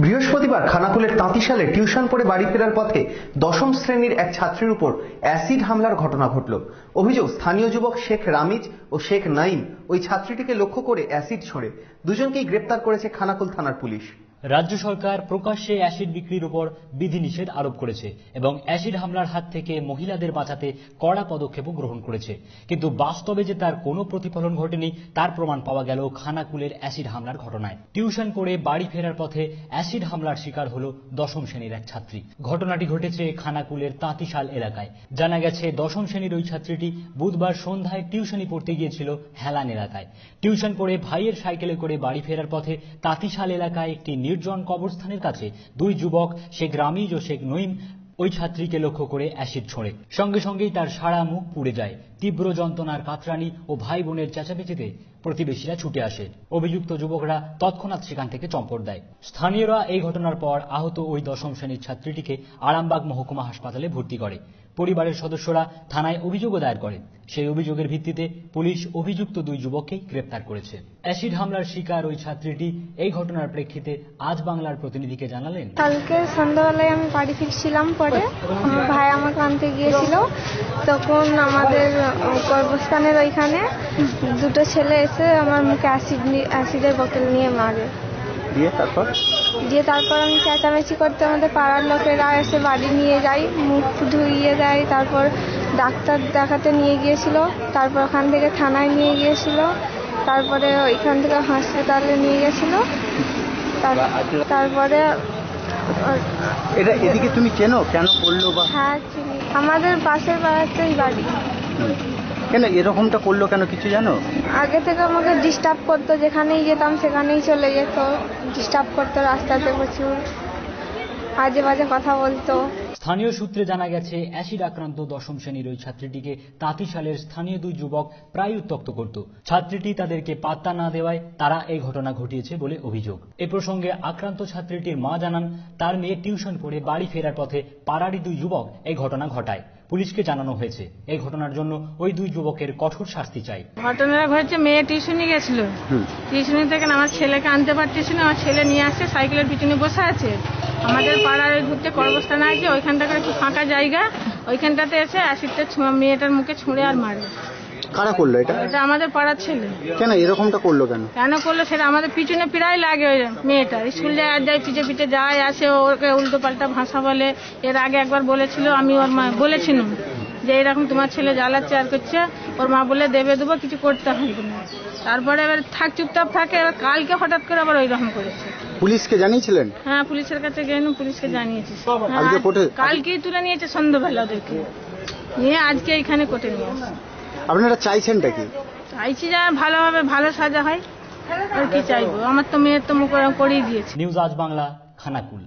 বৃহস্পতিবার খানাকুলের তাঁতিশালে টিউশন পড়ে বাড়ি ফেরার পথে দশম শ্রেণীর এক ছাত্রীর উপর অ্যাসিড হামলার ঘটনা ঘটল। অভিযোগ, স্থানীয় যুবক শেখ রামিজ ও শেখ নাইম ওই ছাত্রীটিকে লক্ষ্য করে অ্যাসিড ছোড়ে। দুজনকেই গ্রেপ্তার করেছে খানাকুল থানার পুলিশ। রাজ্য সরকার প্রকাশ্যে অ্যাসিড বিক্রির উপর বিধিনিষেধ আরোপ করেছে এবং অ্যাসিড হামলার হাত থেকে মহিলাদের বাঁচাতে কড়া পদক্ষেপও গ্রহণ করেছে, কিন্তু বাস্তবে যে তার কোনো প্রতিফলন ঘটেনি তার প্রমাণ পাওয়া গেল খানাকুলের অ্যাসিড হামলার ঘটনায়। টিউশন করে বাড়ি ফেরার পথে অ্যাসিড হামলার শিকার হলো দশম শ্রেণীর এক ছাত্রী। ঘটনাটি ঘটেছে খানাকুলের তাঁতিশাল এলাকায়। জানা গেছে, দশম শ্রেণীর ওই ছাত্রীটি বুধবার সন্ধ্যায় টিউশনি পড়তে গিয়েছিল হেলান এলাকায়। টিউশন পড়ে ভাইয়ের সাইকেলে করে বাড়ি ফেরার পথে তাঁতিশাল এলাকায় একটি নির্জন কবরস্থানের কাছে দুই যুবক শেখ রামিজ ও শেখ নঈম ওই ছাত্রীকে লক্ষ্য করে অ্যাসিড ছোড়ে। সঙ্গে সঙ্গেই তার সারা মুখ পুড়ে যায়। তীব্র যন্ত্রণার কাতরানি ও ভাই বোনের চেঁচামেচিতে প্রতিবেশীরা ছুটে আসে। অভিযুক্ত যুবকরা তৎক্ষণাৎ সেখান থেকে চম্পট দেয়। স্থানীয়রা এই ঘটনার পর আহত ওই দশম শ্রেণীর ছাত্রীটিকে আরামবাগ মহকুমা হাসপাতালে ভর্তি করে। পরিবারের সদস্যরা থানায় অভিযোগও দায়ের করেন। সেই অভিযোগের ভিত্তিতে পুলিশ অভিযুক্ত দুই যুবককেই গ্রেপ্তার করেছে। অ্যাসিড হামলার শিকার ওই ছাত্রীটি এই ঘটনার প্রেক্ষিতে আজ বাংলার প্রতিনিধিকে জানালেন, কালকে সন্ধ্যাবেলায় আমি বাড়ি ফিরছিলাম, পরে আমার ভাই আমাকে আনতে গিয়েছিল। তখন আমাদের কবরস্থানের ওইখানে দুটো ছেলে এসে আমার মুখে অ্যাসিডের বোতল নিয়ে মারে। দিয়ে তারপর আমি চেঁচামেচি করতে আমাদের পাড়ার লোকেরা এসে বাড়ি নিয়ে যায়, মুখ ধুইয়ে দেয়। তারপর ডাক্তার দেখাতে নিয়ে গিয়েছিল, তারপর ওখান থেকে থানায় নিয়ে গিয়েছিল, তারপরে ওইখান থেকে হাসপাতালে নিয়ে গেছিল। তারপরে এদিকে তুমি কেন করলো? হ্যাঁ চিনি, আমাদের পাশের পাড়াতেই বাড়ি। কেন এরকমটা করলো, কেন কিছু জানো? আগে থেকে আমাকে ডিস্টার্ব করতো, যেখানেই যেতাম সেখানেই চলে যেত, ডিস্টার্ব করতো রাস্তাতে, প্রচুর আজে বাজে কথা বলতো। স্থানীয় সূত্রে জানা গেছে, অ্যাসিড আক্রান্ত দশম শ্রেণীর ওই ছাত্রীটিকে তাঁতিশালের স্থানীয় দুই যুবক প্রায় উত্ত্যক্ত করত। ছাত্রীটি তাদেরকে পাত্তা না দেওয়ায় তারা এই ঘটনা ঘটিয়েছে বলে অভিযোগ। এ প্রসঙ্গে আক্রান্ত ছাত্রীটির মা জানান, তার মেয়ে টিউশন পড়ে বাড়ি ফেরার পথে পাড়ারই দুই যুবক এই ঘটনা ঘটায়। পুলিশকে জানানো হয়েছে। এই ঘটনার জন্য ওই দুই যুবকের কঠোর শাস্তি চাই। ঘটনাটা ঘটেছে, মেয়ে টিউশনি গেছিল, টিউশনি থেকে আমার ছেলেকে আনতে পারতেছিল, আমার ছেলে নিয়ে আসছে, সাইকেলের পিছনে বসে আছে। আমাদের পাড়ার ঘুরতে কর্মস্থান আছে, ওইখানটাকে একটু ফাঁকা জায়গা, ওইখানটাতে এসে অ্যাসিডটা মেয়েটার মুখে ছুঁড়ে আর মারে। কারা করলো এটা? এটা আমাদের পাড়ার ছেলে। কেন এরকমটা করলো? কেন করলো সেটা আমাদের পিছনে প্রায় লাগে। ওই মেয়েটা স্কুল যায় আর যায়, পিছে পিছে যায় আসে, ওকে উল্টো পাল্টা ভাষা বলে। এর আগে একবার বলেছিল, আমি ওর মা বলেছিলাম যে এরকম তোমার ছেলে জ্বালাচ্ছে আর করছে। ওর মা বলে দেবো, কিছু করতে হবে না। তারপরে এবার চুপচাপ থাকে। এবার কালকে হঠাৎ করে আবার ওইরকম করেছে। পুলিশকে জানিয়েছিলেন? হ্যাঁ, পুলিশের কাছে গেলাম, পুলিশকে জানিয়েছি। কালকেই তুলে নিয়েছে সন্ধ্যাবেলা ওদেরকে নিয়ে, আজকে এখানে কোর্টে নিয়ে আসছে। আপনারা চাইছেনটা কি? চাইছি যা ভালোভাবে ভালো সাজা হয়, আর কি চাইবো? আমার তো মেয়ের তো মুখ করিয়ে দিয়েছে। নিউজ আজ বাংলা, খানাকুল।